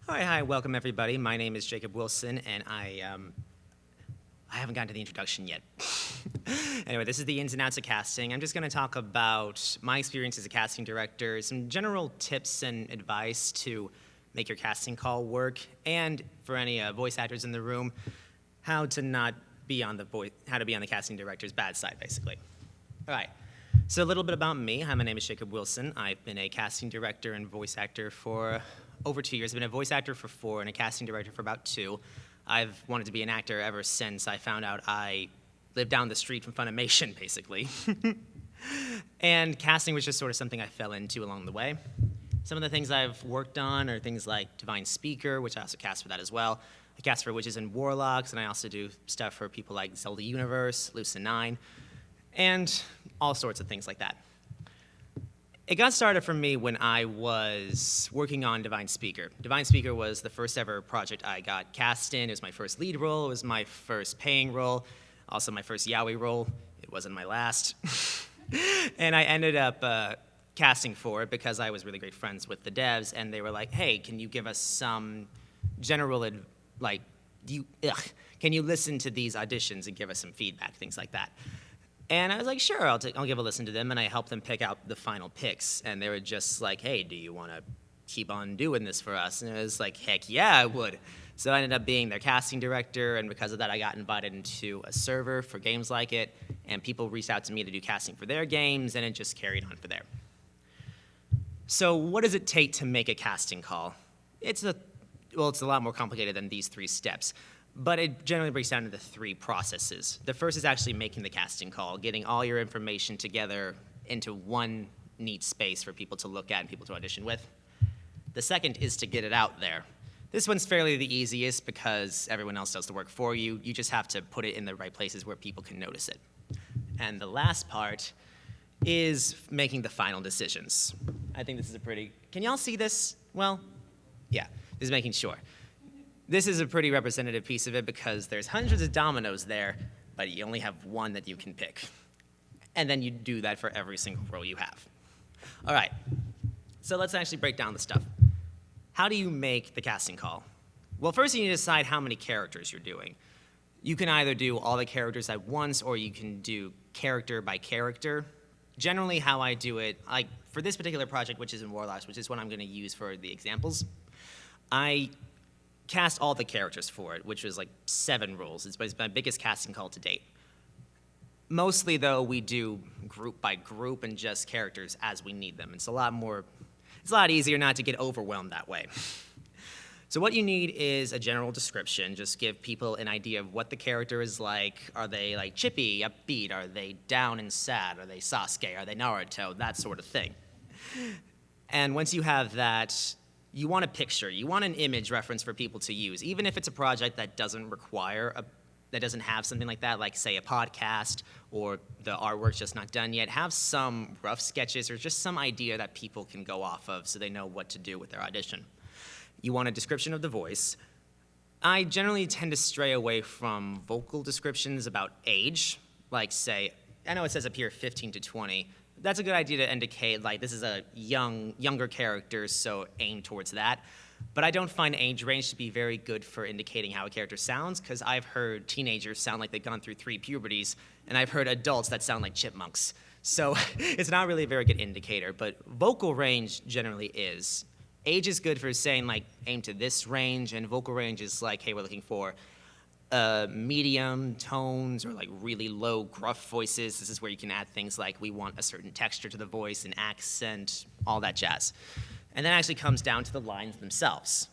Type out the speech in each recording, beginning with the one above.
All right, hi, welcome everybody. My name is Jacob Wilson, and I haven't gotten to the introduction yet. Anyway, this is the ins and outs of casting. I'm just going to talk about my experience as a casting director, some general tips and advice to make your casting call work, and for any voice actors in the room, how to be on the casting director's bad side, basically. All right. So a little bit about me. Hi, my name is Jacob Wilson. I've been a casting director and voice actor for over 2 years. I've been a voice actor for 4 and a casting director for about 2. I've wanted to be an actor ever since I found out I lived down the street from Funimation, basically. And casting was just sort of something I fell into along the way. Some of the things I've worked on are things like Divine Speaker, which I also cast for that as well. I cast for Witches and Warlocks, and I also do stuff for people like Zelda Universe, Lucid 9, and all sorts of things like that. It got started for me when I was working on Divine Speaker. Divine Speaker was the first ever project I got cast in. It was my first lead role. It was my first paying role. Also my first yaoi role. It wasn't my last. And I ended up casting for it because I was really great friends with the devs, and they were like, hey, can you give us some general, can you listen to these auditions and give us some feedback, things like that. And I was like, sure, I'll give a listen to them, and I helped them pick out the final picks. And they were just like, hey, do you want to keep on doing this for us? And it was like, heck yeah, I would. So I ended up being their casting director, and because of that, I got invited into a server for games like it, and people reached out to me to do casting for their games, and it just carried on from there. So what does it take to make a casting call? It's a lot more complicated than these 3 steps. But it generally breaks down into 3 processes. The first is actually making the casting call, getting all your information together into one neat space for people to look at and people to audition with. The second is to get it out there. This one's fairly the easiest because everyone else does the work for you. You just have to put it in the right places where people can notice it. And the last part is making the final decisions. I think this is can y'all see this? Well, yeah, just making sure. This is a pretty representative piece of it because there's hundreds of dominoes there, but you only have one that you can pick. And then you do that for every single role you have. All right, so let's actually break down the stuff. How do you make the casting call? Well, first you need to decide how many characters you're doing. You can either do all the characters at once, or you can do character by character. Generally, how I do it, for this particular project, Witches and Warlocks, which is what I'm going to use for the examples, I cast all the characters for it, which was like 7 roles. It's my biggest casting call to date. Mostly, though, we do group by group and just characters as we need them. It's a lot easier not to get overwhelmed that way. So what you need is a general description. Just give people an idea of what the character is like. Are they like chippy, upbeat? Are they down and sad? Are they Sasuke? Are they Naruto? That sort of thing. And once you have that, you want a picture, you want an image reference for people to use, even if it's a project that doesn't have something like that, like say a podcast or the artwork's just not done yet. Have some rough sketches or just some idea that people can go off of so they know what to do with their audition. You want a description of the voice. I generally tend to stray away from vocal descriptions about age, like say, I know it says up here 15 to 20, that's a good idea to indicate, like, this is a younger character, so aim towards that. But I don't find age range to be very good for indicating how a character sounds, because I've heard teenagers sound like they've gone through 3 puberties, and I've heard adults that sound like chipmunks. So it's not really a very good indicator, but vocal range generally is. Age is good for saying, like, aim to this range, and vocal range is like, hey, we're looking for medium tones or like really low gruff voices. This is where you can add things like we want a certain texture to the voice, an accent, all that jazz. And that actually comes down to the lines themselves.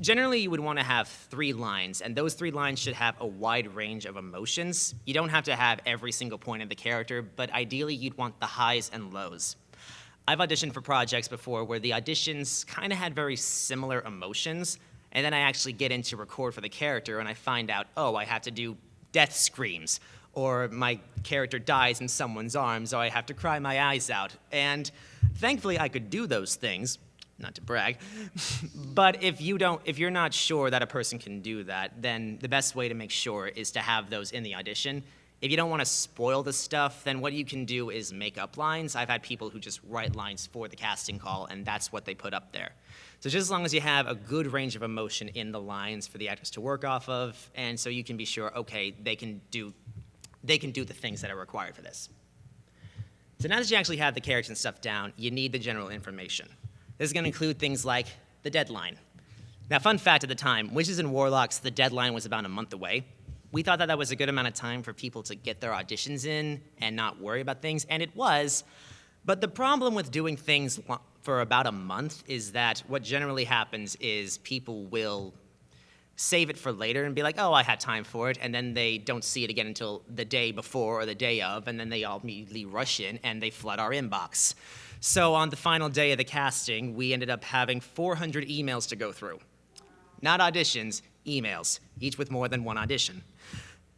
Generally, you would want to have 3 lines, and those 3 lines should have a wide range of emotions. You don't have to have every single point of the character, but ideally you'd want the highs and lows. I've auditioned for projects before where the auditions kind of had very similar emotions, and then I actually get in to record for the character, and I find out, oh, I have to do death screams, or my character dies in someone's arms, or I have to cry my eyes out. And thankfully, I could do those things, not to brag, but if you're not sure that a person can do that, then the best way to make sure is to have those in the audition. If you don't want to spoil the stuff, then what you can do is make up lines. I've had people who just write lines for the casting call, and that's what they put up there. So just as long as you have a good range of emotion in the lines for the actors to work off of, and so you can be sure, okay, they can do the things that are required for this. So now that you actually have the characters and stuff down, you need the general information. This is going to include things like the deadline. Now, fun fact at the time, Witches and Warlocks, the deadline was about a month away. We thought that that was a good amount of time for people to get their auditions in and not worry about things, and it was. But the problem with doing things for about a month is that what generally happens is people will save it for later and be like, oh, I had time for it, and then they don't see it again until the day before or the day of, and then they all immediately rush in and they flood our inbox. So on the final day of the casting, we ended up having 400 emails to go through. Not auditions, emails, each with more than one audition.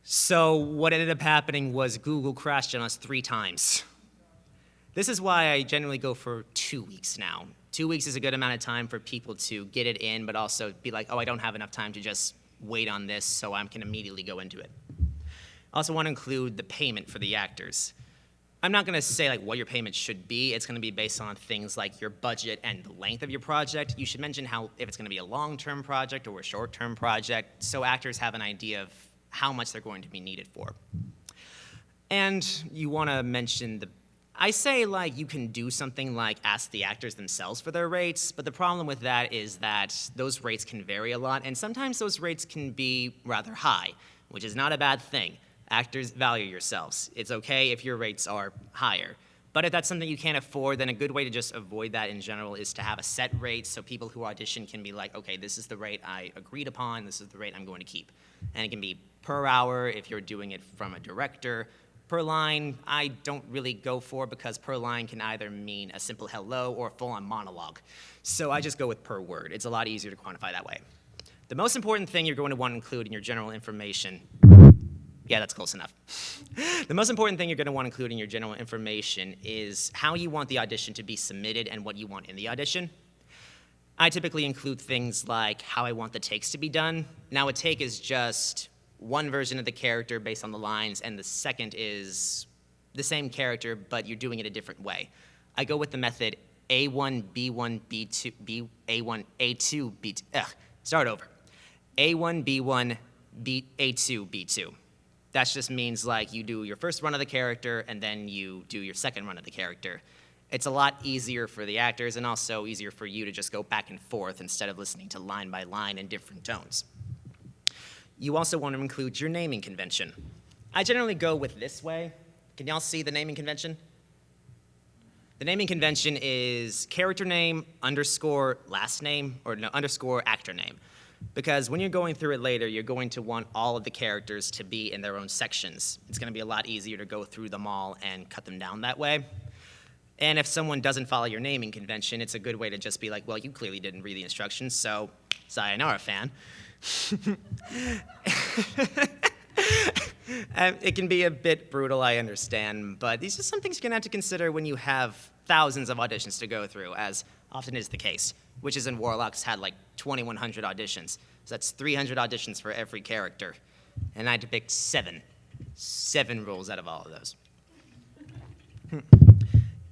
So what ended up happening was Google crashed on us 3 times. This is why I generally go for 2 weeks now. 2 weeks is a good amount of time for people to get it in, but also be like, oh, I don't have enough time to just wait on this, so I can immediately go into it. I also want to include the payment for the actors. I'm not going to say like what your payment should be. It's going to be based on things like your budget and the length of your project. You should mention if it's going to be a long-term project or a short-term project, so actors have an idea of how much they're going to be needed for. And you want to mention I say like you can do something like ask the actors themselves for their rates, but the problem with that is that those rates can vary a lot, and sometimes those rates can be rather high, which is not a bad thing. Actors, value yourselves. It's okay if your rates are higher. But if that's something you can't afford, then a good way to just avoid that in general is to have a set rate so people who audition can be like, okay, this is the rate I agreed upon, this is the rate I'm going to keep. And it can be per hour if you're doing it from a director. Per line, I don't really go for because per line can either mean a simple hello or a full-on monologue. So I just go with per word. It's a lot easier to quantify that way. The most important thing you're going to want to include in your general information, yeah, that's close enough. The most important thing you're going to want to include in your general information is how you want the audition to be submitted and what you want in the audition. I typically include things like how I want the takes to be done. Now, a take is just one version of the character based on the lines, and the second is the same character, but you're doing it a different way. I go with the method A1, B1, B2, A1, A2, B2, start over. A1, B1, A2, B2. That just means like you do your first run of the character, and then you do your second run of the character. It's a lot easier for the actors, and also easier for you to just go back and forth instead of listening to line by line in different tones. You also want to include your naming convention. I generally go with this way. Can y'all see the naming convention? The naming convention is character name, underscore last name, or no, underscore actor name. Because when you're going through it later, you're going to want all of the characters to be in their own sections. It's going to be a lot easier to go through them all and cut them down that way. And if someone doesn't follow your naming convention, it's a good way to just be like, well, you clearly didn't read the instructions, so sayonara, fan. It can be a bit brutal, I understand, but these are some things you're going to have to consider when you have thousands of auditions to go through, as often is the case. Witches and Warlocks had like 2,100 auditions, so that's 300 auditions for every character. And I had to pick 7 rules out of all of those.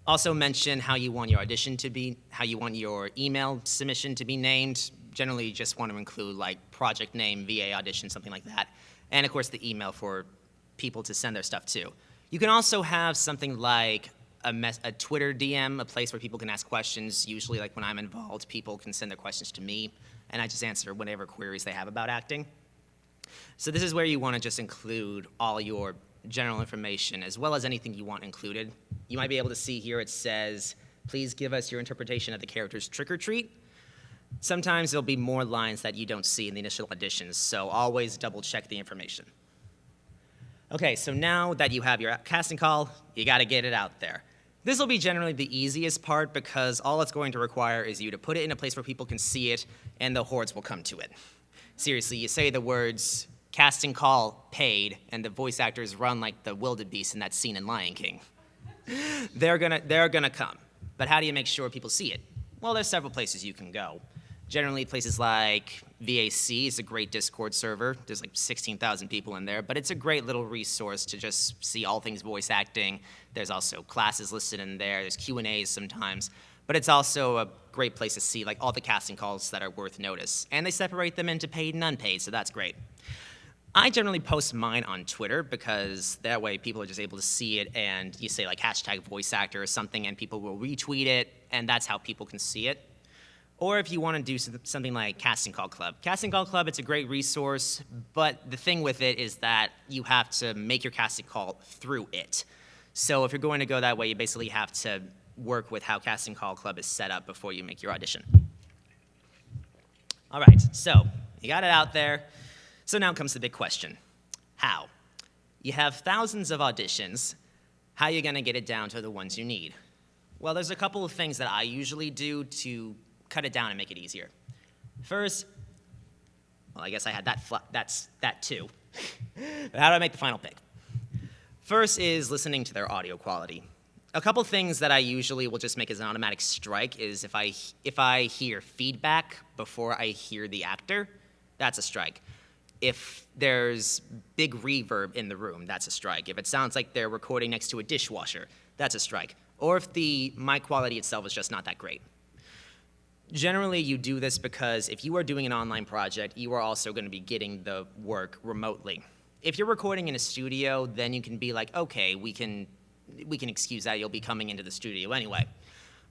Also mention how you want your audition to be, how you want your email submission to be named. Generally, you just want to include like project name, VA audition, something like that. And of course, the email for people to send their stuff to. You can also have something like a Twitter DM, a place where people can ask questions. Usually, like when I'm involved, people can send their questions to me, and I just answer whatever queries they have about acting. So this is where you want to just include all your general information, as well as anything you want included. You might be able to see here it says, please give us your interpretation of the character's trick or treat. Sometimes there'll be more lines that you don't see in the initial auditions, so always double check the information. Okay, so now that you have your casting call, you gotta get it out there. This will be generally the easiest part because all it's going to require is you to put it in a place where people can see it and the hordes will come to it. Seriously, you say the words, casting call, paid, and the voice actors run like the wildebeest in that scene in Lion King. They're gonna come. But how do you make sure people see it? Well, there's several places you can go. Generally, places like VAC is a great Discord server. There's like 16,000 people in there, but it's a great little resource to just see all things voice acting. There's also classes listed in there. There's Q&As sometimes, but it's also a great place to see like all the casting calls that are worth notice. And they separate them into paid and unpaid, so that's great. I generally post mine on Twitter because that way people are just able to see it, and you say like hashtag voice actor or something and people will retweet it, and that's how people can see it. Or if you want to do something like Casting Call Club. Casting Call Club, it's a great resource, but the thing with it is that you have to make your casting call through it. So if you're going to go that way, you basically have to work with how Casting Call Club is set up before you make your audition. All right, so you got it out there. So now comes the big question. How? You have thousands of auditions. How are you going to get it down to the ones you need? Well, there's a couple of things that I usually do to cut it down and make it easier. First, well, I guess I had that too. But how do I make the final pick? First is listening to their audio quality. A couple things that I usually will just make as an automatic strike is if I hear feedback before I hear the actor, that's a strike. If there's big reverb in the room, that's a strike. If it sounds like they're recording next to a dishwasher, that's a strike. Or if the mic quality itself is just not that great. Generally, you do this because if you are doing an online project, you are also going to be getting the work remotely. If you're recording in a studio, then you can be like, okay, we can excuse that, you'll be coming into the studio anyway.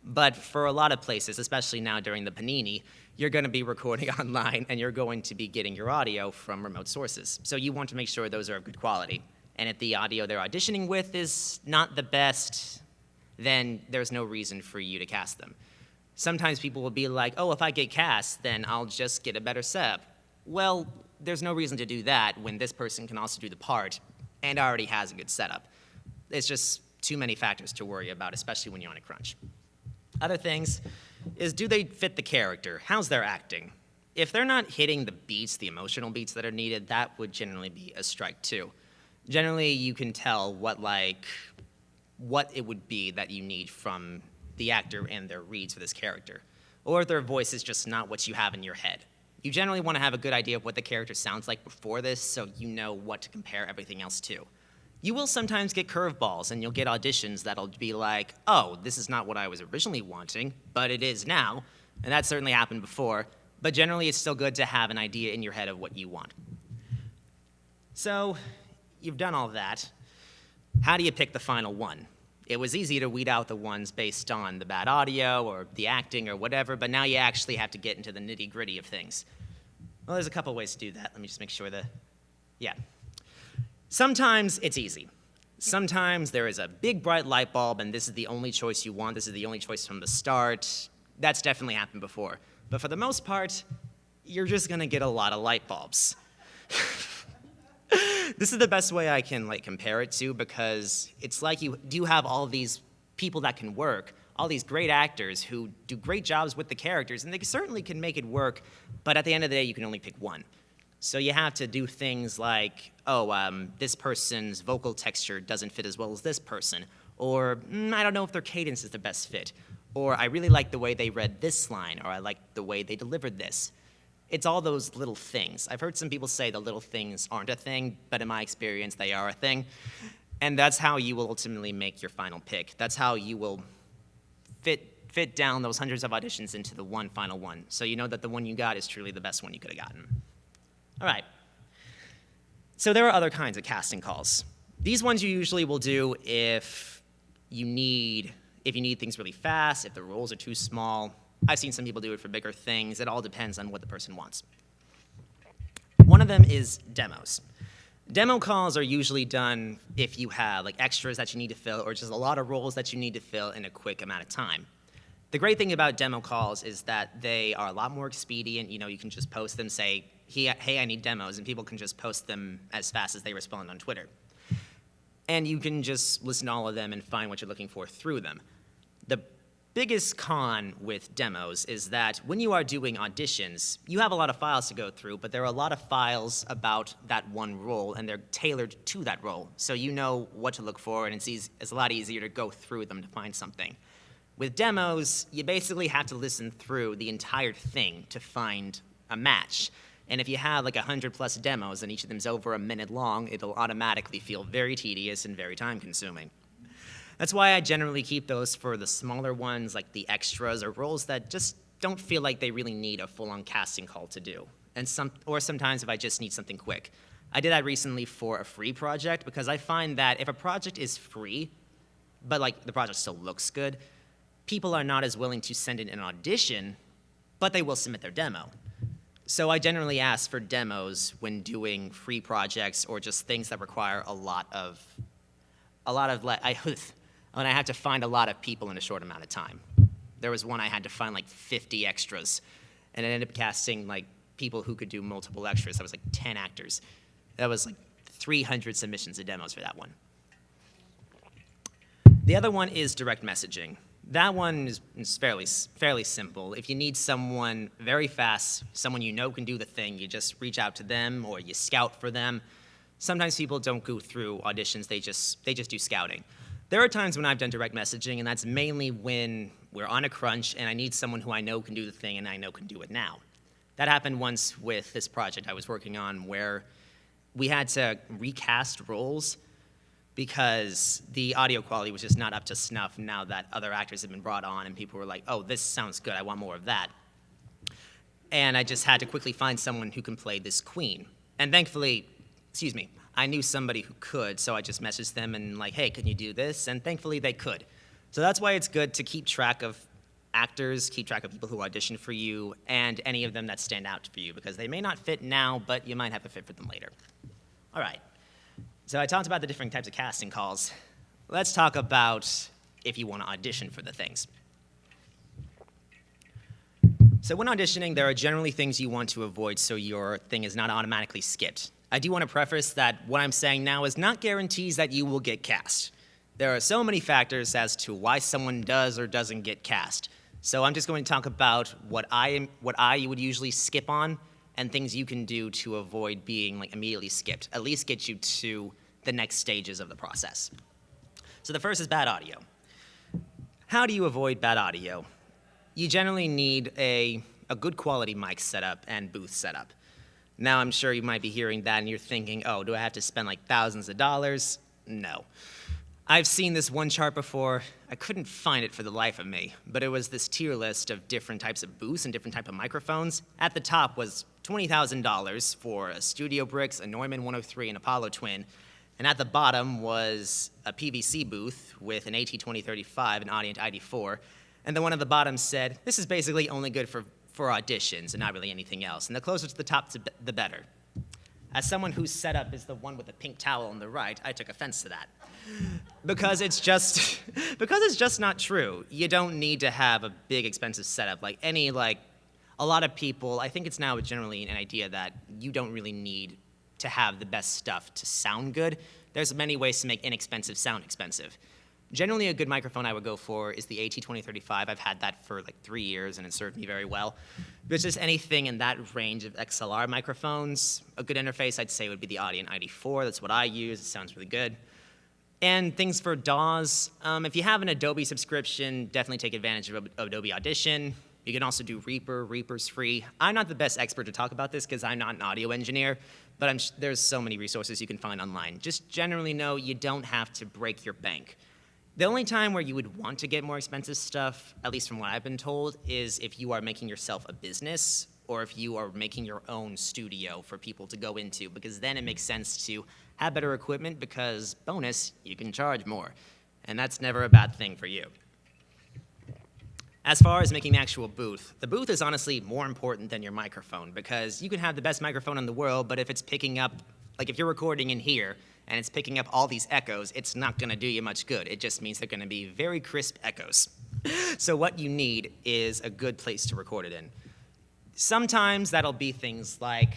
But for a lot of places, especially now during the Panini, you're going to be recording online and you're going to be getting your audio from remote sources. So you want to make sure those are of good quality. And if the audio they're auditioning with is not the best, then there's no reason for you to cast them. Sometimes people will be like, oh, if I get cast, then I'll just get a better setup. Well, there's no reason to do that when this person can also do the part and already has a good setup. It's just too many factors to worry about, especially when you're on a crunch. Other things is, do they fit the character? How's their acting? If they're not hitting the beats, the emotional beats that are needed, that would generally be a strike too. Generally, you can tell what it would be that you need from the actor and their reads for this character. Or if their voice is just not what you have in your head. You generally want to have a good idea of what the character sounds like before this so you know what to compare everything else to. You will sometimes get curveballs and you'll get auditions that'll be like, oh, this is not what I was originally wanting, but it is now. And that certainly happened before. But generally, it's still good to have an idea in your head of what you want. So you've done all that. How do you pick the final one? It was easy to weed out the ones based on the bad audio or the acting or whatever, but now you actually have to get into the nitty-gritty of things. Well, there's a couple ways to do that. Let me just make sure yeah. Sometimes it's easy. Sometimes there is a big bright light bulb and this is the only choice you want. This is the only choice from the start. That's definitely happened before. But for the most part, you're just gonna get a lot of light bulbs. This is the best way I can compare it to, because it's like you do have all these people that can work, all these great actors who do great jobs with the characters, and they certainly can make it work, but at the end of the day, you can only pick one. So you have to do things like, this person's vocal texture doesn't fit as well as this person, or I don't know if their cadence is the best fit, or I really like the way they read this line, or I like the way they delivered this. It's all those little things. I've heard some people say the little things aren't a thing, but in my experience, they are a thing. And that's how you will ultimately make your final pick. That's how you will fit down those hundreds of auditions into the one final one. So you know that the one you got is truly the best one you could have gotten. All right. So there are other kinds of casting calls. These ones you usually will do if you need things really fast, if the roles are too small. I've seen some people do it for bigger things. It all depends on what the person wants. One of them is demos. Demo calls are usually done if you have extras that you need to fill or just a lot of roles that you need to fill in a quick amount of time. The great thing about demo calls is that they are a lot more expedient. You can just post them, say, hey, I need demos, and people can just post them as fast as they respond on Twitter. And you can just listen to all of them and find what you're looking for through them. The biggest con with demos is that when you are doing auditions, you have a lot of files to go through, but there are a lot of files about that one role, and they're tailored to that role. So you know what to look for, and it's a lot easier to go through them to find something. With demos, you basically have to listen through the entire thing to find a match. And if you have like 100+ demos and each of them's over a minute long, it'll automatically feel very tedious and very time-consuming. That's why I generally keep those for the smaller ones, like the extras or roles that just don't feel like they really need a full-on casting call to do. Or sometimes if I just need something quick. I did that recently for a free project because I find that if a project is free, but like the project still looks good, people are not as willing to send in an audition, but they will submit their demo. So I generally ask for demos when doing free projects or just things that require when I have to find a lot of people in a short amount of time. There was one I had to find like 50 extras, and I ended up casting like people who could do multiple extras. That was like 10 actors. That was like 300 submissions of demos for that one. The other one is direct messaging. That one is fairly simple. If you need someone very fast, someone you know can do the thing, you just reach out to them or you scout for them. Sometimes people don't go through auditions, they just do scouting. There are times when I've done direct messaging, and that's mainly when we're on a crunch and I need someone who I know can do the thing and I know can do it now. That happened once with this project I was working on where we had to recast roles because the audio quality was just not up to snuff now that other actors had been brought on and people were like, oh, this sounds good, I want more of that. And I just had to quickly find someone who can play this queen. And thankfully, I knew somebody who could, so I just messaged them and like, hey, can you do this? And thankfully they could. So that's why it's good to keep track of actors, keep track of people who audition for you, and any of them that stand out for you, because they may not fit now, but you might have a fit for them later. All right. So I talked about the different types of casting calls. Let's talk about if you want to audition for the things. So when auditioning, there are generally things you want to avoid so your thing is not automatically skipped. I do want to preface that what I'm saying now is not guarantees that you will get cast. There are so many factors as to why someone does or doesn't get cast. So I'm just going to talk about what I would usually skip on and things you can do to avoid being like immediately skipped, at least get you to the next stages of the process. So the first is bad audio. How do you avoid bad audio? You generally need a good quality mic setup and booth setup. Now I'm sure you might be hearing that and you're thinking, oh, do I have to spend like thousands of dollars? No. I've seen this one chart before. I couldn't find it for the life of me, but it was this tier list of different types of booths and different type of microphones. At the top was $20,000 for a Studio Bricks, a Neumann 103, and Apollo Twin. And at the bottom was a PVC booth with an AT2035 and Audition ID4. And the one at the bottom said, this is basically only good for auditions and not really anything else. And the closer to the top, the better. As someone whose setup is the one with the pink towel on the right, I took offense to that. Because it's just not true. You don't need to have a big, expensive setup. A lot of people, I think it's now generally an idea that you don't really need to have the best stuff to sound good. There's many ways to make inexpensive sound expensive. Generally, a good microphone I would go for is the AT2035. I've had that for like 3 years, and it served me very well. But just anything in that range of XLR microphones, a good interface I'd say would be the Audition ID4. That's what I use. It sounds really good. And things for DAWs, if you have an Adobe subscription, definitely take advantage of Adobe Audition. You can also do Reaper. Reaper's free. I'm not the best expert to talk about this because I'm not an audio engineer, but there's so many resources you can find online. Just generally know you don't have to break your bank. The only time where you would want to get more expensive stuff, at least from what I've been told, is if you are making yourself a business or if you are making your own studio for people to go into, because then it makes sense to have better equipment because, bonus, you can charge more. And that's never a bad thing for you. As far as making the actual booth, the booth is honestly more important than your microphone because you can have the best microphone in the world, but if it's picking up, like if you're recording in here and it's picking up all these echoes, it's not gonna do you much good. It just means they're gonna be very crisp echoes. So what you need is a good place to record it in. Sometimes that'll be things like,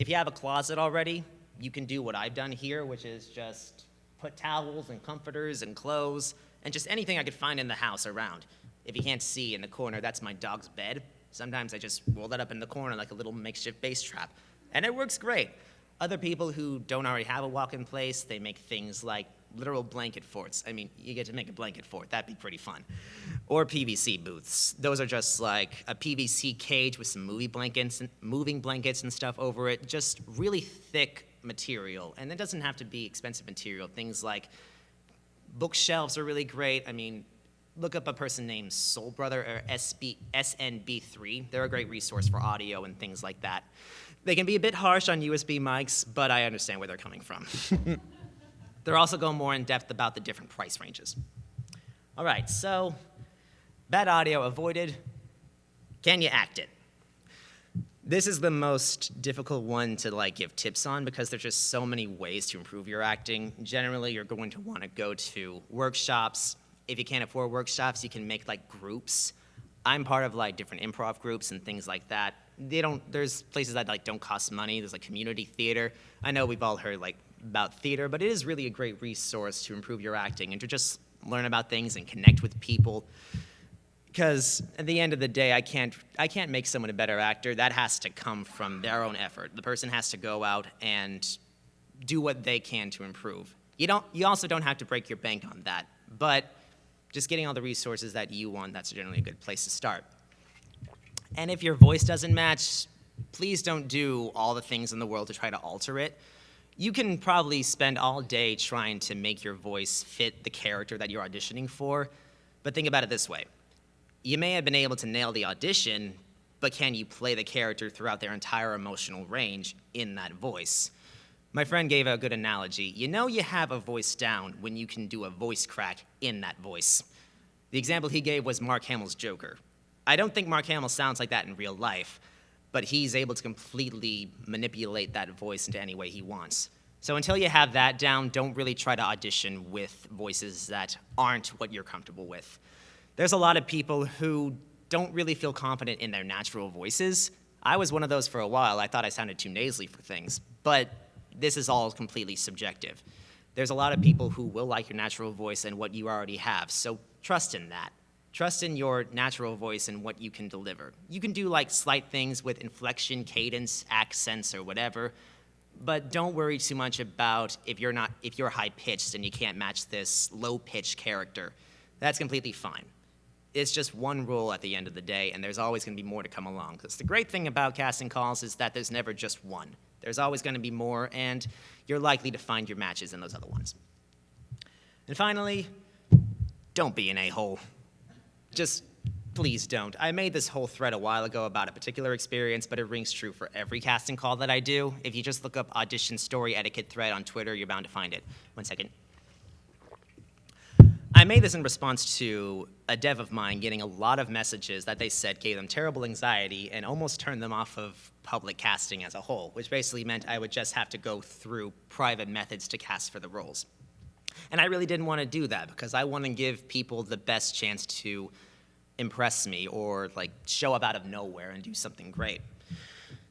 if you have a closet already, you can do what I've done here, which is just put towels and comforters and clothes and just anything I could find in the house around. If you can't see in the corner, that's my dog's bed. Sometimes I just roll that up in the corner like a little makeshift bass trap, and it works great. Other people who don't already have a walk-in place, they make things like literal blanket forts. I mean, you get to make a blanket fort. That'd be pretty fun. Or PVC booths. Those are just like a PVC cage with some moving blankets and stuff over it. Just really thick material. And it doesn't have to be expensive material. Things like bookshelves are really great. I mean, look up a person named Soul Brother or SNB3. They're a great resource for audio and things like that. They can be a bit harsh on USB mics, but I understand where they're coming from. They're also going more in depth about the different price ranges. All right, so bad audio avoided. Can you act it? This is the most difficult one to give tips on because there's just so many ways to improve your acting. Generally, you're going to want to go to workshops. If you can't afford workshops, you can make groups. I'm part of different improv groups and things like that. There's places that don't cost money. There's community theater. I know we've all heard about theater, but it is really a great resource to improve your acting and to just learn about things and connect with people. Because at the end of the day, I can't make someone a better actor. That has to come from their own effort. The person has to go out and do what they can to improve. You also don't have to break your bank on that, but just getting all the resources that you want, that's generally a good place to start. And if your voice doesn't match, please don't do all the things in the world to try to alter it. You can probably spend all day trying to make your voice fit the character that you're auditioning for, but think about it this way. You may have been able to nail the audition, but can you play the character throughout their entire emotional range in that voice? My friend gave a good analogy. You know you have a voice down when you can do a voice crack in that voice. The example he gave was Mark Hamill's Joker. I don't think Mark Hamill sounds like that in real life, but he's able to completely manipulate that voice into any way he wants. So until you have that down, don't really try to audition with voices that aren't what you're comfortable with. There's a lot of people who don't really feel confident in their natural voices. I was one of those for a while. I thought I sounded too nasally for things, but this is all completely subjective. There's a lot of people who will like your natural voice and what you already have, so trust in that. Trust in your natural voice and what you can deliver. You can do slight things with inflection, cadence, accents, or whatever, but don't worry too much about if you're high-pitched and you can't match this low-pitched character. That's completely fine. It's just one rule at the end of the day, and there's always going to be more to come along. Because the great thing about casting calls is that there's never just one. There's always going to be more, and you're likely to find your matches in those other ones. And finally, don't be an a-hole. Just please don't. I made this whole thread a while ago about a particular experience, but it rings true for every casting call that I do. If you just look up Audition Story Etiquette thread on Twitter, you're bound to find it. One second. I made this in response to a dev of mine getting a lot of messages that they said gave them terrible anxiety and almost turned them off of public casting as a whole, which basically meant I would just have to go through private methods to cast for the roles. And I really didn't want to do that because I want to give people the best chance to impress me or show up out of nowhere and do something great.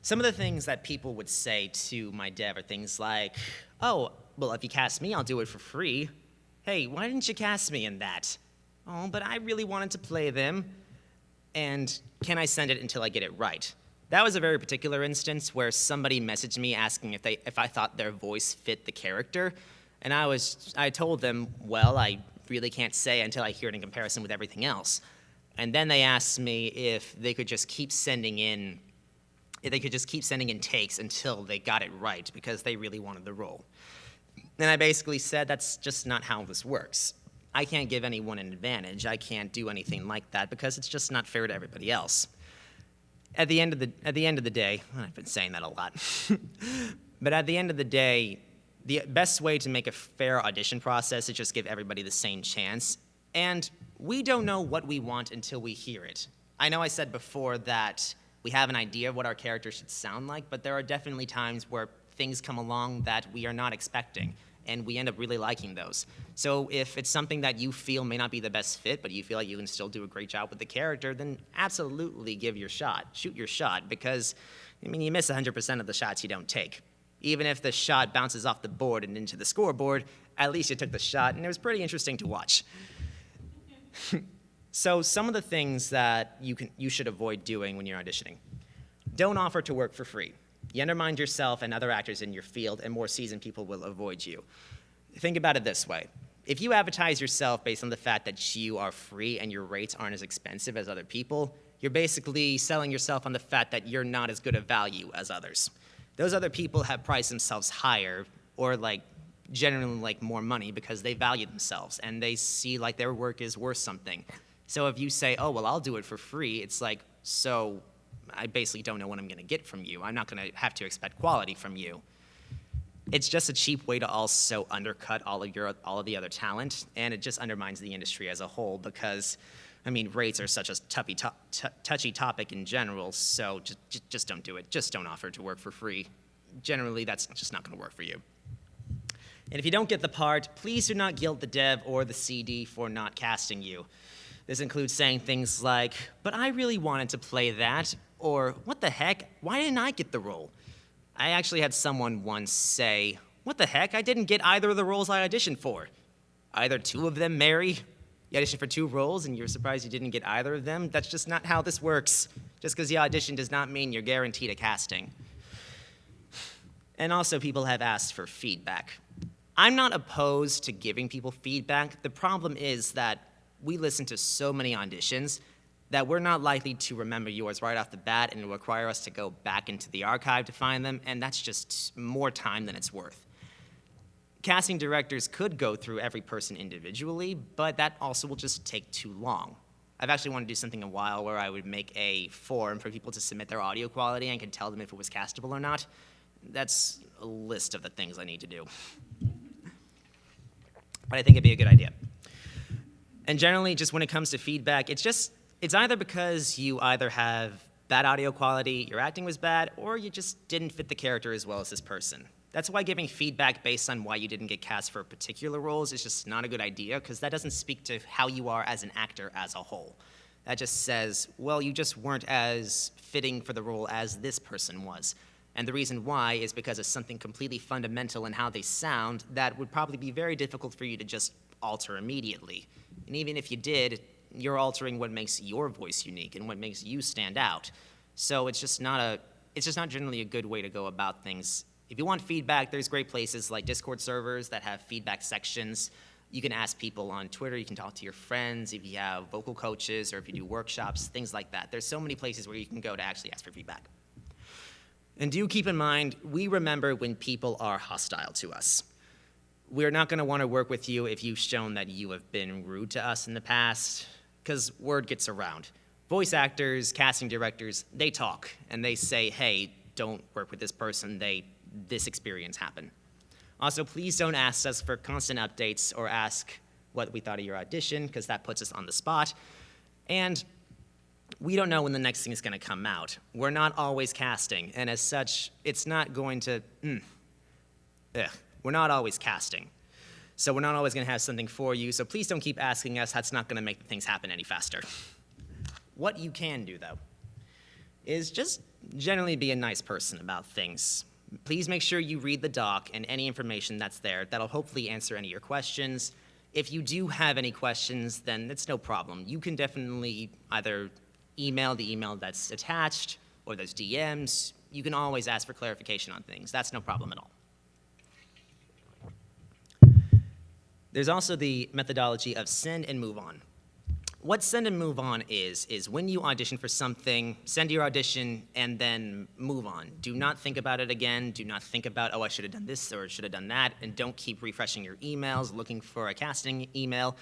Some of the things that people would say to my dev are things like, oh, well, if you cast me, I'll do it for free. Hey, why didn't you cast me in that? Oh, but I really wanted to play them. And can I send it until I get it right? That was a very particular instance where somebody messaged me asking if I thought their voice fit the character. And I told them, well, I really can't say until I hear it in comparison with everything else. And then they asked me if they could just keep sending in takes until they got it right because they really wanted the role. And I basically said that's just not how this works. I can't give anyone an advantage. I can't do anything like that because it's just not fair to everybody else. At the end of the day, I've been saying that a lot, but at the end of the day, the best way to make a fair audition process is just give everybody the same chance. And we don't know what we want until we hear it. I know I said before that we have an idea of what our character should sound like, but there are definitely times where things come along that we are not expecting, and we end up really liking those. So if it's something that you feel may not be the best fit, but you feel like you can still do a great job with the character, then absolutely shoot your shot, because, you miss 100% of the shots you don't take. Even if the shot bounces off the board and into the scoreboard, at least you took the shot, and it was pretty interesting to watch. So some of the things that you should avoid doing when you're auditioning. Don't offer to work for free. You undermine yourself and other actors in your field, and more seasoned people will avoid you. Think about it this way. If you advertise yourself based on the fact that you are free and your rates aren't as expensive as other people, you're basically selling yourself on the fact that you're not as good of value as others. Those other people have priced themselves higher or generally more money because they value themselves and they see like their work is worth something. So if you say, oh, well, I'll do it for free, it's like, so I basically don't know what I'm gonna get from you. I'm not gonna have to expect quality from you. It's just a cheap way to also undercut all of the other talent, and it just undermines the industry as a whole because, I mean, rates are such a touchy topic in general, so just don't do it. Just don't offer to work for free. Generally, that's just not gonna work for you. And if you don't get the part, please do not guilt the dev or the CD for not casting you. This includes saying things like, but I really wanted to play that, or what the heck, why didn't I get the role? I actually had someone once say, what the heck, I didn't get either of the roles I auditioned for. Either two of them, Mary? You auditioned for 2 roles and you're surprised you didn't get either of them? That's just not how this works. Just because you audition does not mean you're guaranteed a casting. And also, people have asked for feedback. I'm not opposed to giving people feedback. The problem is that we listen to so many auditions that we're not likely to remember yours right off the bat, and it will require us to go back into the archive to find them, and that's just more time than it's worth. Casting directors could go through every person individually, but that also will just take too long. I've actually wanted to do something a while where I would make a form for people to submit their audio quality and could tell them if it was castable or not. That's a list of the things I need to do. But I think it'd be a good idea. And generally, just when it comes to feedback, it's either because you either have bad audio quality, your acting was bad, or you just didn't fit the character as well as this person. That's why giving feedback based on why you didn't get cast for particular roles is just not a good idea, because that doesn't speak to how you are as an actor as a whole. That just says, well, you just weren't as fitting for the role as this person was. And the reason why is because of something completely fundamental in how they sound that would probably be very difficult for you to just alter immediately. And even if you did, you're altering what makes your voice unique and what makes you stand out. So it's just not generally a good way to go about things. If you want feedback, there's great places like Discord servers that have feedback sections. You can ask people on Twitter, you can talk to your friends, if you have vocal coaches or if you do workshops, things like that. There's so many places where you can go to actually ask for feedback. And do keep in mind, we remember when people are hostile to us. We're not gonna wanna work with you if you've shown that you have been rude to us in the past, because word gets around. Voice actors, casting directors, they talk, and they say, hey, don't work with this person, this experience happened. Also, please don't ask us for constant updates or ask what we thought of your audition, because that puts us on the spot. And we don't know when the next thing is gonna come out. We're not always casting, and as such, it's not going to, we're not always casting. So we're not always gonna have something for you, so please don't keep asking us. That's not gonna make things happen any faster. What you can do, though, is just generally be a nice person about things. Please make sure you read the doc and any information that's there. That'll hopefully answer any of your questions. If you do have any questions, then it's no problem. You can definitely either email the email that's attached or those DMs. You can always ask for clarification on things. That's no problem at all. There's also the methodology of send and move on. What send and move on is when you audition for something, send your audition and then move on. Do not think about it again. Do not think about, oh, I should have done this or should have done that, and don't keep refreshing your emails, looking for a casting email.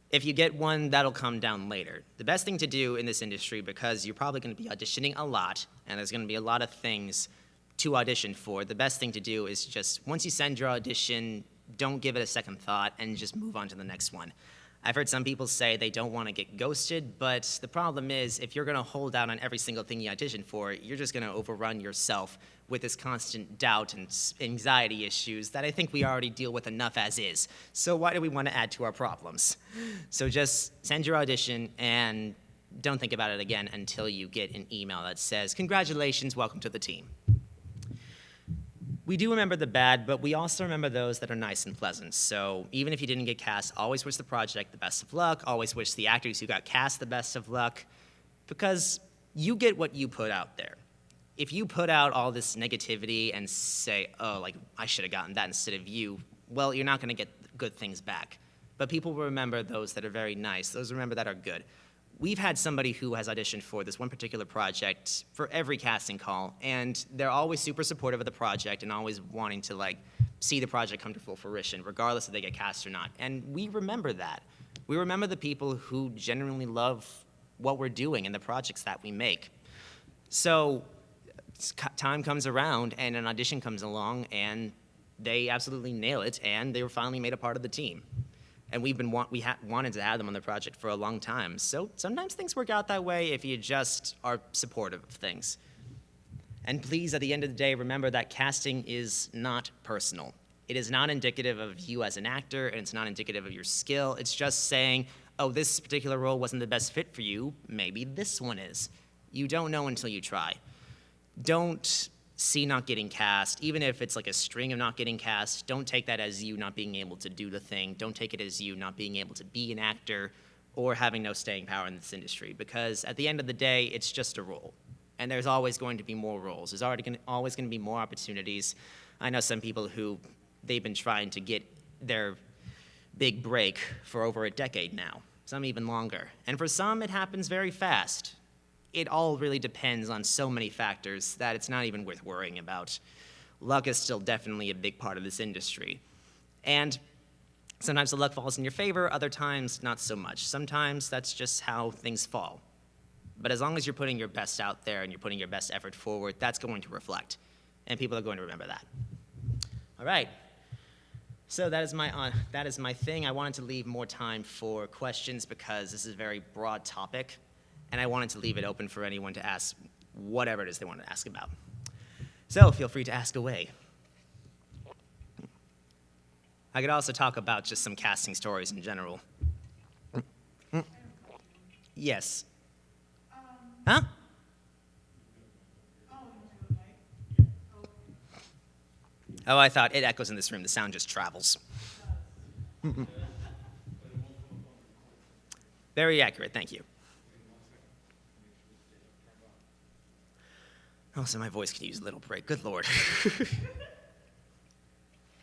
If you get one, that'll come down later. The best thing to do in this industry, because you're probably gonna be auditioning a lot, and there's gonna be a lot of things to audition for, the best thing to do is just, once you send your audition, don't give it a second thought and just move on to the next one. I've heard some people say they don't want to get ghosted, but the problem is if you're going to hold out on every single thing you audition for, you're just going to overrun yourself with this constant doubt and anxiety issues that I think we already deal with enough as is. So why do we want to add to our problems? So just send your audition and don't think about it again until you get an email that says, congratulations, welcome to the team. We do remember the bad, but we also remember those that are nice and pleasant. So even if you didn't get cast, always wish the project the best of luck, always wish the actors who got cast the best of luck, because you get what you put out there. If you put out all this negativity and say, oh, like, I should have gotten that instead of you, well, you're not going to get good things back. But people will remember those that are very nice, those remember that are good. We've had somebody who has auditioned for this one particular project for every casting call, and they're always super supportive of the project and always wanting to like see the project come to full fruition, regardless if they get cast or not. And we remember that. We remember the people who genuinely love what we're doing and the projects that we make. So time comes around and an audition comes along and they absolutely nail it and they were finally made a part of the team. And we wanted to have them on the project for a long time. So sometimes things work out that way if you just are supportive of things. And please, at the end of the day, remember that casting is not personal. It is not indicative of you as an actor, and it's not indicative of your skill. It's just saying, oh, this particular role wasn't the best fit for you. Maybe this one is. You don't know until you try. Don't see not getting cast, even if it's like a string of not getting cast, don't take that as you not being able to do the thing. Don't take it as you not being able to be an actor or having no staying power in this industry, because at the end of the day, it's just a role. And there's always going to be more roles. There's always going to be more opportunities. I know some people who they've been trying to get their big break for over a decade now, some even longer. And for some, it happens very fast. It all really depends on so many factors that it's not even worth worrying about. Luck is still definitely a big part of this industry. And sometimes the luck falls in your favor, other times not so much. Sometimes that's just how things fall. But as long as you're putting your best out there and you're putting your best effort forward, that's going to reflect. And people are going to remember that. All right. So that is my thing. I wanted to leave more time for questions because this is a very broad topic. And I wanted to leave it open for anyone to ask whatever it is they want to ask about. So feel free to ask away. I could also talk about just some casting stories in general. Yes. Huh? Oh, I thought it echoes in this room. The sound just travels. Very accurate, thank you. Oh, so my voice could use a little break. Good Lord. All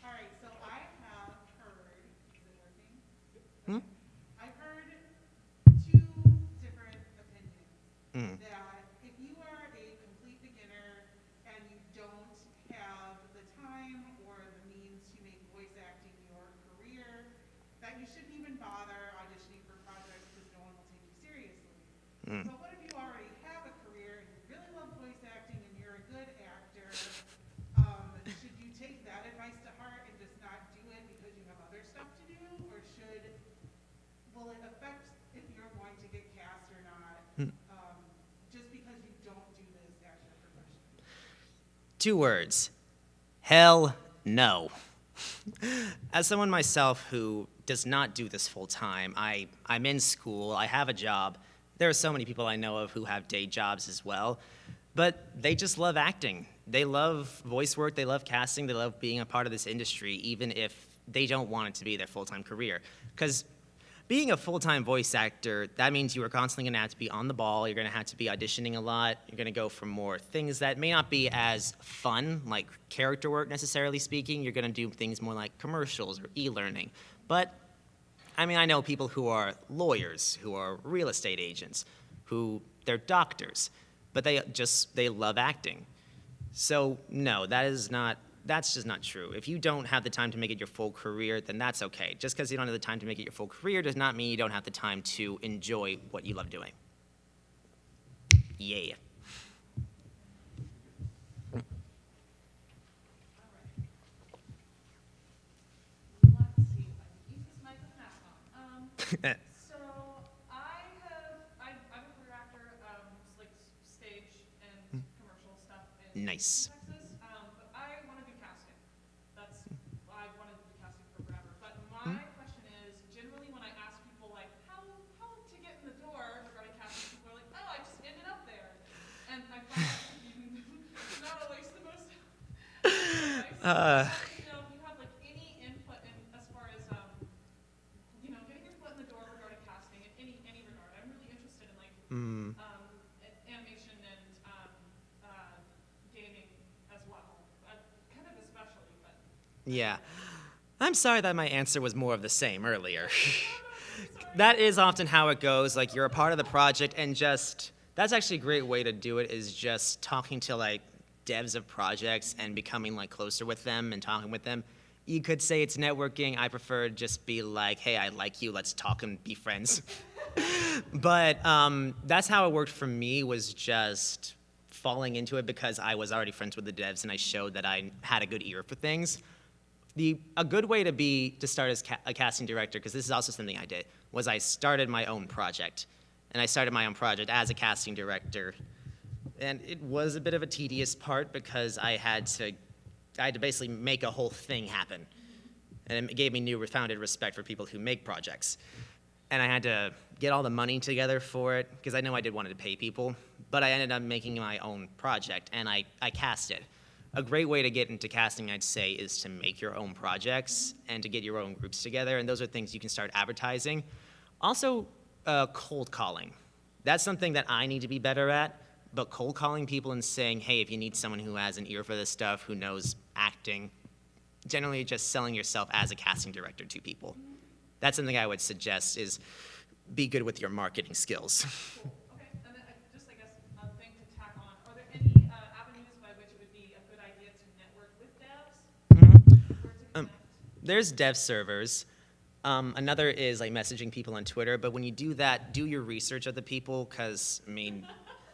right, so I have heard, is it working? I've heard two different opinions. That if you are a complete beginner and you don't have the time or the means to make voice acting your career, that you shouldn't even bother auditioning for projects because no one will take you seriously. But what if you already have a career and you really love voice acting and you're a good actor? Should you take that advice to heart and just not do it because you have other stuff to do? Or will it affect if you're going to get cast or not, just because you don't do this as your profession? 2 words. Hell no. As someone myself who does not do this full time, I'm in school, I have a job. There are so many people I know of who have day jobs as well, but they just love acting. They love voice work, they love casting, they love being a part of this industry, even if they don't want it to be their full-time career. Because being a full-time voice actor, that means you are constantly gonna have to be on the ball, you're gonna have to be auditioning a lot, you're gonna go for more things that may not be as fun, like character work necessarily speaking, you're gonna do things more like commercials or e-learning. But I mean, I know people who are lawyers, who are real estate agents, who they're doctors, but they love acting. So no, that's just not true. If you don't have the time to make it your full career, then that's okay. Just because you don't have the time to make it your full career does not mean you don't have the time to enjoy what you love doing. Yeah. So I'm a career actor, like stage and commercial stuff in Nice. Texas, but I want to do casting. I wanted to do casting for forever. But my question is, generally when I ask people like, how to get in the door regarding casting, people are like, oh, I just ended up there. And I find that not always the most advice. If you have like any input in as far as getting your foot in the door regarding casting in any regard. I'm really interested in like animation and gaming as well, kind of especially. But Yeah. I'm sorry that my answer was more of the same earlier. That is often how it goes. Like, you're a part of the project, and just that's actually a great way to do it, is just talking to like devs of projects and becoming like closer with them and talking with them. You could say it's networking. I prefer to just be like, hey, I like you, let's talk and be friends. But that's how it worked for me, was just falling into it because I was already friends with the devs and I showed that I had a good ear for things. A good way to start as a casting director, because this is also something I did, was I started my own project. And I started my own project as a casting director. And it was a bit of a tedious part because I had to basically make a whole thing happen. And it gave me newfound respect for people who make projects. And I had to get all the money together for it, because I know I did want to pay people, but I ended up making my own project, and I cast it. A great way to get into casting, I'd say, is to make your own projects and to get your own groups together, and those are things you can start advertising. Also, cold calling. That's something that I need to be better at, but cold calling people and saying, hey, if you need someone who has an ear for this stuff, who knows acting, generally just selling yourself as a casting director to people. That's something I would suggest, is be good with your marketing skills. Cool. Okay, and then just, I guess, a thing to tack on. Are there any avenues by which it would be a good idea to network with devs? Or to connect? There's dev servers. Another is like messaging people on Twitter, but when you do that, do your research of the people, because, I mean,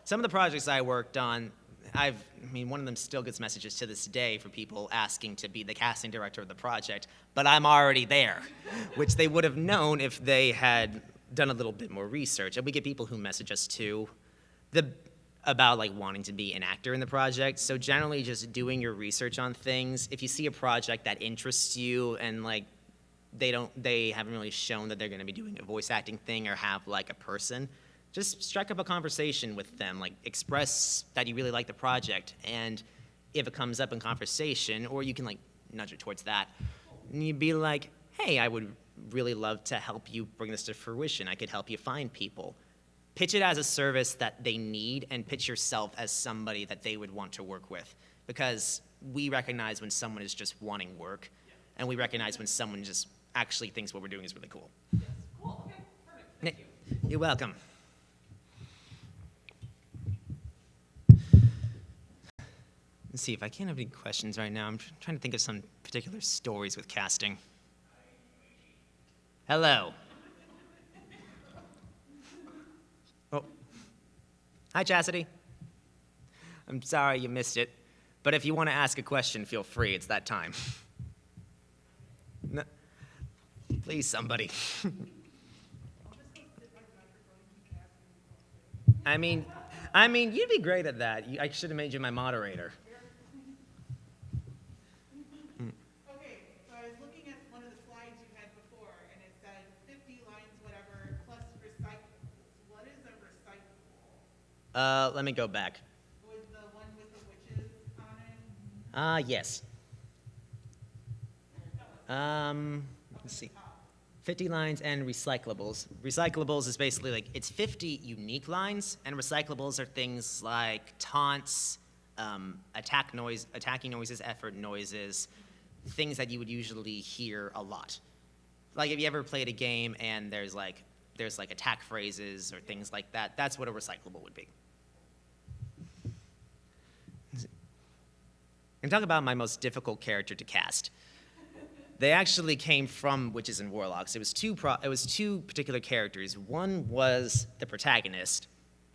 some of the projects I worked on, one of them still gets messages to this day for people asking to be the casting director of the project, but I'm already there, which they would have known if they had done a little bit more research. And we get people who message us too, about like wanting to be an actor in the project. So generally just doing your research on things. If you see a project that interests you and like they haven't really shown that they're gonna be doing a voice acting thing or have like a person, just strike up a conversation with them, like express that you really like the project, and if it comes up in conversation, or you can like nudge it towards that, and you'd be like, hey, I would really love to help you bring this to fruition. I could help you find people. Pitch it as a service that they need, and pitch yourself as somebody that they would want to work with, because we recognize when someone is just wanting work, and we recognize when someone just actually thinks what we're doing is really cool. Yes, cool, okay, perfect, thank you. You're welcome. Let's see if I can't have any questions right now. I'm trying to think of some particular stories with casting. Hello. Oh. Hi, Chastity. I'm sorry you missed it, but if you want to ask a question, feel free. It's that time. No. Please, somebody. I mean, you'd be great at that. I should have made you my moderator. Okay, so I was looking at one of the slides you had before, and it said 50 lines, whatever, plus recyclables. What is a recyclable? Let me go back. Was the one with the witches on it? Yes. Let's see. 50 lines and recyclables. Recyclables is basically like, it's 50 unique lines, and recyclables are things like taunts, attacking noises, effort noises, things that you would usually hear a lot. Like if you ever played a game and there's like attack phrases or things like that, that's what a recyclable would be. And talk about my most difficult character to cast. They actually came from Witches and Warlocks. It was two particular characters. One was the protagonist,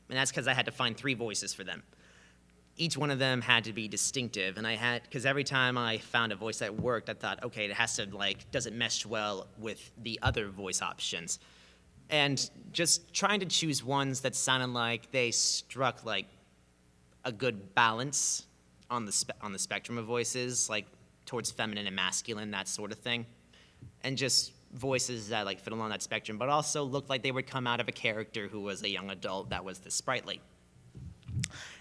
and that's because I had to find 3 voices for them. Each one of them had to be distinctive, and because every time I found a voice that worked, I thought, okay, it has to does it mesh well with the other voice options? And just trying to choose ones that sounded like they struck like a good balance on the spectrum of voices, like towards feminine and masculine, that sort of thing. And just voices that fit along that spectrum, but also looked like they would come out of a character who was a young adult that was this sprightly.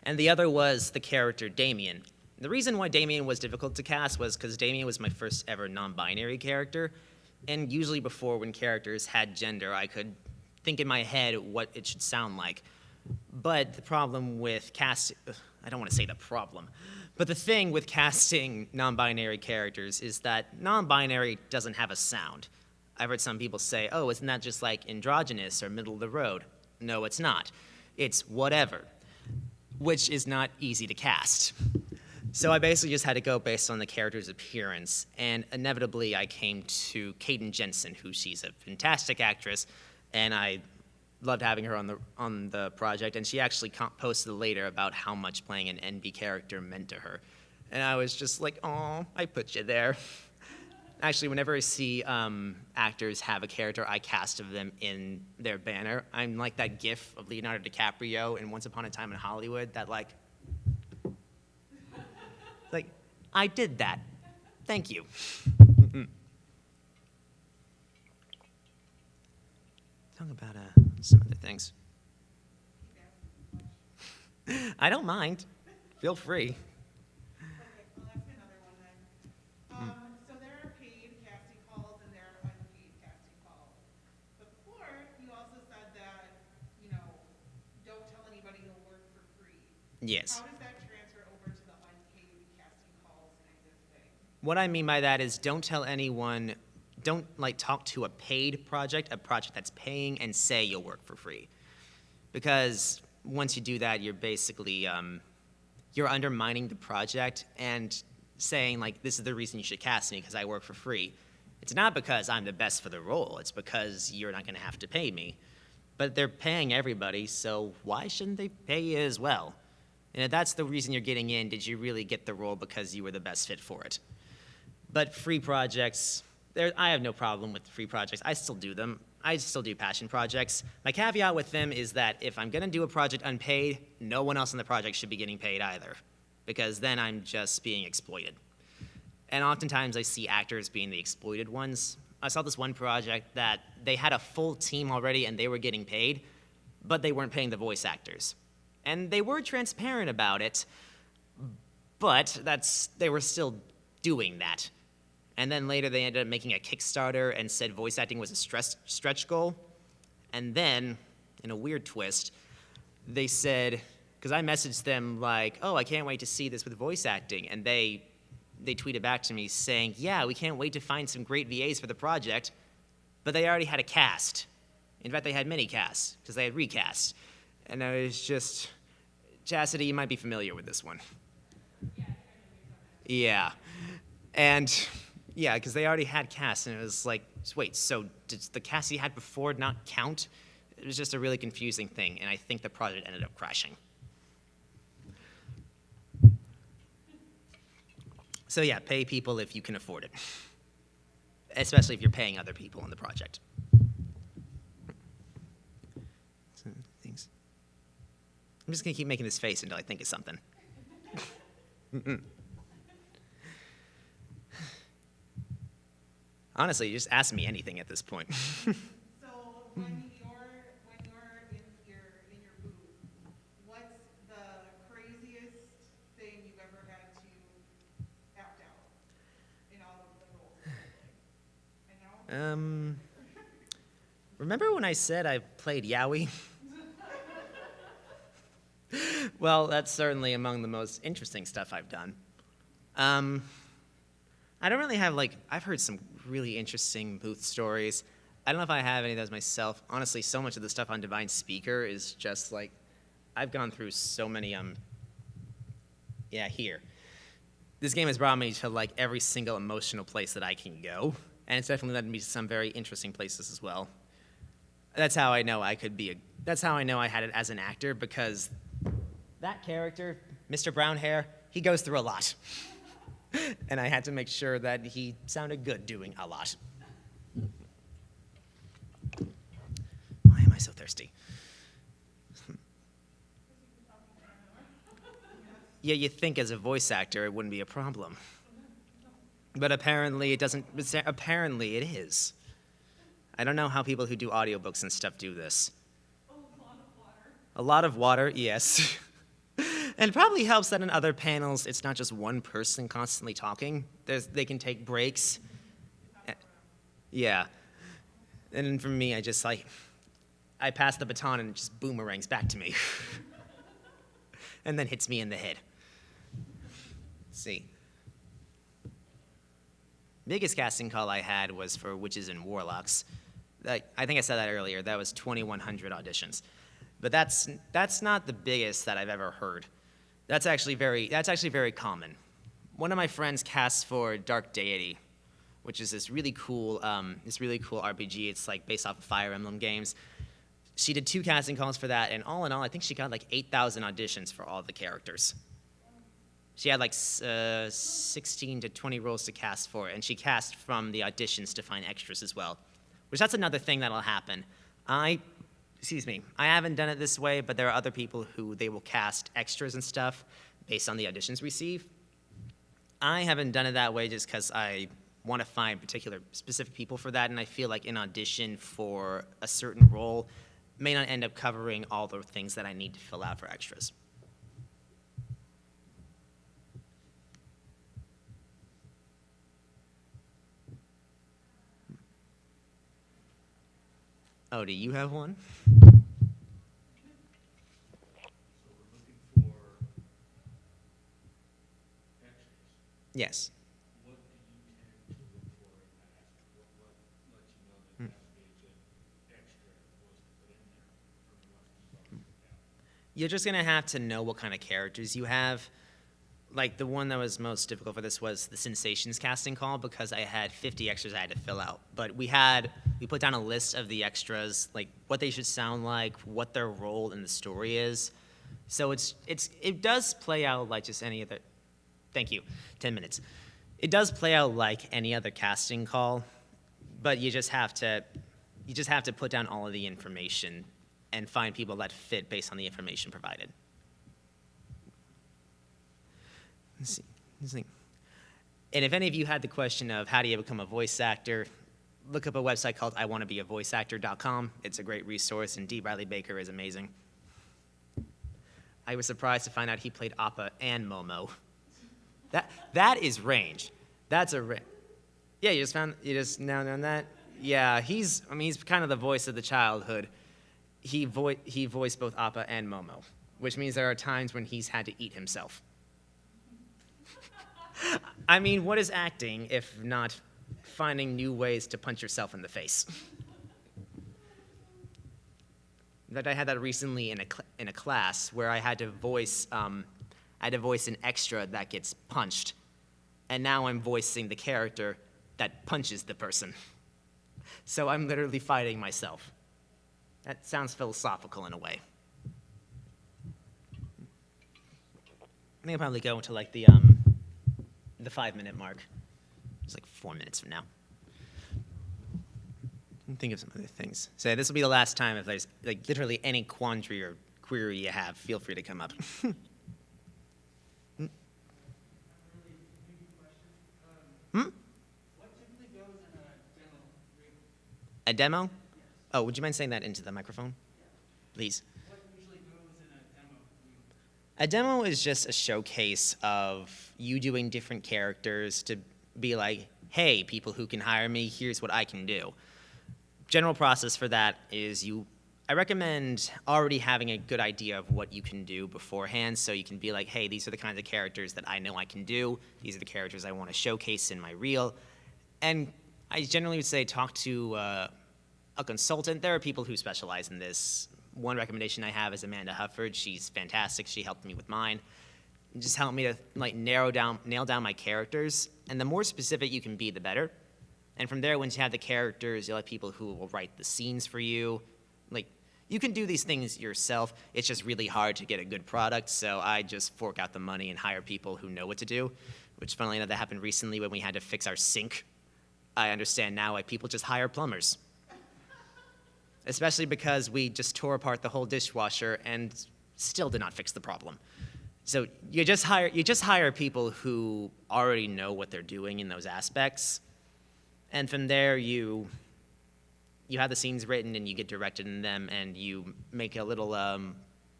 And the other was the character Damien. The reason why Damien was difficult to cast was because Damien was my first ever non-binary character, and usually before, when characters had gender, I could think in my head what it should sound like. But the problem with I don't want to say the problem, but the thing with casting non-binary characters is that non-binary doesn't have a sound. I've heard some people say, oh, isn't that just like androgynous or middle of the road? No, it's not. It's whatever, which is not easy to cast. So I basically just had to go based on the character's appearance, and inevitably I came to Kaden Jensen, who she's a fantastic actress, and I loved having her on the project, and she actually posted later about how much playing an NB character meant to her. And I was just like, oh, I put you there. Actually, whenever I see actors have a character, I cast of them in their banner. I'm like that gif of Leonardo DiCaprio in Once Upon a Time in Hollywood, that like I did that. Thank you. Talk about some other things. I don't mind. Feel free. Okay, I'll ask another one then. So there are paid casting calls and there are unpaid casting calls. But before, you also said that, don't tell anybody you'll work for free. Yes. How does that transfer over to the unpaid casting calls kind of thing? What I mean by that is don't tell anyone, don't talk to a paid project, a project that's paying, and say you'll work for free. Because once you do that, you're basically, you're undermining the project and saying this is the reason you should cast me, because I work for free. It's not because I'm the best for the role, it's because you're not gonna have to pay me. But they're paying everybody, so why shouldn't they pay you as well? And if that's the reason you're getting in, did you really get the role because you were the best fit for it? But free projects, I have no problem with free projects. I still do them. I still do passion projects. My caveat with them is that if I'm gonna do a project unpaid, no one else in the project should be getting paid either, because then I'm just being exploited. And oftentimes I see actors being the exploited ones. I saw this one project that they had a full team already and they were getting paid, but they weren't paying the voice actors. And they were transparent about it, but they were still doing that. And then later they ended up making a Kickstarter and said voice acting was a stretch goal. And then, in a weird twist, they said, because I messaged them like, oh, I can't wait to see this with voice acting. And they tweeted back to me saying, yeah, we can't wait to find some great VAs for the project. But they already had a cast. In fact, they had many casts, because they had recast. And I was just, Chastity, you might be familiar with this one. Yeah. And yeah, because they already had cast, and it was like, wait, so did the cast you had before not count? It was just a really confusing thing, and I think the project ended up crashing. So yeah, pay people if you can afford it, especially if you're paying other people in the project. Things. I'm just gonna keep making this face until I think of something. Honestly, you just ask me anything at this point. So when you're in your booth, what's the craziest thing you've ever had to act out in all of the roles? I know. Remember when I said I played Yowie? Well, that's certainly among the most interesting stuff I've done. I don't really have, I've heard some really interesting booth stories. I don't know if I have any of those myself. Honestly, so much of the stuff on Divine Speaker is just I've gone through so many, here. This game has brought me to every single emotional place that I can go, and it's definitely led me to some very interesting places as well. That's how I know that's how I know I had it as an actor, because that character, Mr. Brown Hair, he goes through a lot. And I had to make sure that he sounded good doing a lot. Why am I so thirsty? Yeah, you think as a voice actor it wouldn't be a problem. But apparently it doesn't, apparently it is. I don't know how people who do audiobooks and stuff do this. A lot of water. A lot of water, yes. And it probably helps that in other panels, it's not just one person constantly talking. They can take breaks. Yeah. And then for me, I pass the baton and it just boomerangs back to me. and then hits me in the head. Let's see. Biggest casting call I had was for Witches and Warlocks. I think I said that earlier. That was 2,100 auditions. But that's not the biggest that I've ever heard. That's actually very common. One of my friends cast for Dark Deity, which is this really cool RPG. It's like based off of Fire Emblem games. She did 2 casting calls for that, and all in all, I think she got like 8,000 auditions for all the characters. She had like 16 to 20 roles to cast for, and she cast from the auditions to find extras as well, which that's another thing that'll happen. I haven't done it this way, but there are other people who they will cast extras and stuff based on the auditions received. I haven't done it that way just because I want to find specific people for that, and I feel like an audition for a certain role may not end up covering all the things that I need to fill out for extras. Oh, do you have one? So we're looking for extras. Yes. What do you tend to look for in that aspect? What lets you know that that would be a good extra voice to put in there from the ones you've already picked out? You're just going to have to know what kind of characters you have. Like, the one that was most difficult for this was the Sensations casting call, because I had 50 extras I had to fill out. But we put down a list of the extras, like what they should sound like, what their role in the story is. So it does play out like just any other, thank you, 10 minutes. It does play out like any other casting call, but you just have to put down all of the information and find people that fit based on the information provided. Let's see. And if any of you had the question of how do you become a voice actor, look up a website called iwannabeavoiceactor.com. It's a great resource, and D. Riley Baker is amazing. I was surprised to find out he played Appa and Momo. That is range. That's a range. Yeah, you just now know that? Yeah, he's kind of the voice of the childhood. He voiced both Appa and Momo, which means there are times when he's had to eat himself. I mean, what is acting if not finding new ways to punch yourself in the face? In fact, I had that recently in a class where I had to voice an extra that gets punched, and now I'm voicing the character that punches the person. So I'm literally fighting myself. That sounds philosophical in a way. I think I'll probably go into like the 5-minute mark. It's like 4 minutes from now. Think of some other things. So this will be the last time. If there's like literally any quandary or query you have, feel free to come up. What typically goes in a demo reel? A demo? Yes. Oh, would you mind saying that into the microphone? Yeah. Please. What usually goes in a demo reel? A demo is just a showcase of you doing different characters to be like, hey, people who can hire me, here's what I can do. General process for that is I recommend already having a good idea of what you can do beforehand, so you can be like, hey, these are the kinds of characters that I know I can do. These are the characters I want to showcase in my reel. And I generally would say talk to a consultant. There are people who specialize in this. One recommendation I have is Amanda Hufford. She's fantastic. She helped me with mine. Just helped me to like nail down my characters. And the more specific you can be, the better. And from there, once you have the characters, you'll have people who will write the scenes for you. Like, you can do these things yourself. It's just really hard to get a good product, so I just fork out the money and hire people who know what to do, which, funnily enough, that happened recently when we had to fix our sink. I understand now why people just hire plumbers. Especially because we just tore apart the whole dishwasher and still did not fix the problem. So you just hire people who already know what they're doing in those aspects. And from there, you have the scenes written and you get directed in them, and you make a little,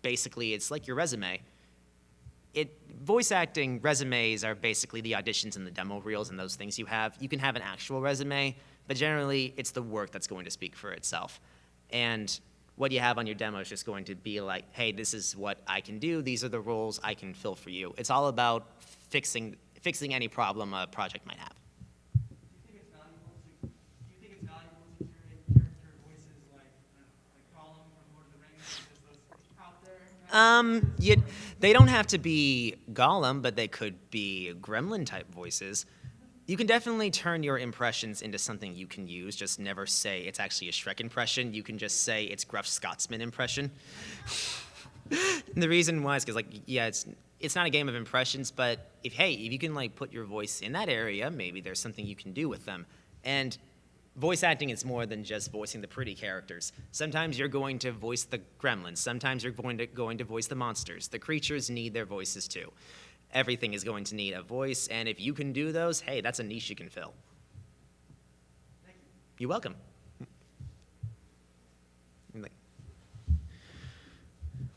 basically, it's like your resume. Voice acting resumes are basically the auditions and the demo reels and those things you have. You can have an actual resume, but generally, it's the work that's going to speak for itself. And what you have on your demo is just going to be like, hey, this is what I can do. These are the roles I can fill for you. It's all about fixing any problem a project might have. Do you think it's valuable to curate character voices like, I don't know, like Gollum from Lord of the Rings, just those out there? They don't have to be Gollum, but they could be Gremlin-type voices. You can definitely turn your impressions into something you can use. Just never say it's actually a Shrek impression. You can just say it's Gruff Scotsman impression. And the reason why is because, like, yeah, it's not a game of impressions, but if you can, like, put your voice in that area, maybe there's something you can do with them. And voice acting is more than just voicing the pretty characters. Sometimes you're going to voice the gremlins. Sometimes you're going to voice the monsters. The creatures need their voices too. Everything is going to need a voice, and if you can do those, hey, that's a niche you can fill. Thank you. You're welcome.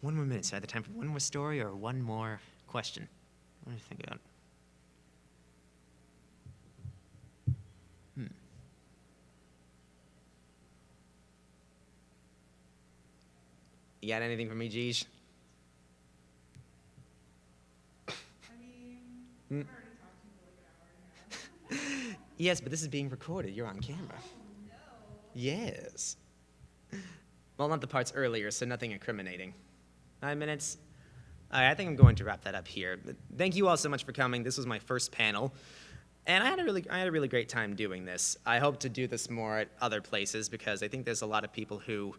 One more minute. So I have the time for one more story or one more question. What do you think about? You got anything for me, Jeej? I mean, I've already talked to you for like an hour and a half. Yes, but this is being recorded. You're on camera. No. Yes. Well, not the parts earlier, so nothing incriminating. 9 minutes. All right, I think I'm going to wrap that up here. But thank you all so much for coming. This was my first panel, and I had a really great time doing this. I hope to do this more at other places because I think there's a lot of people who,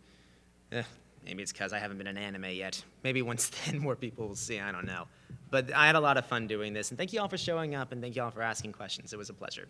maybe it's because I haven't been in anime yet. Maybe once then more people will see. I don't know. But I had a lot of fun doing this, and thank you all for showing up, and thank you all for asking questions. It was a pleasure.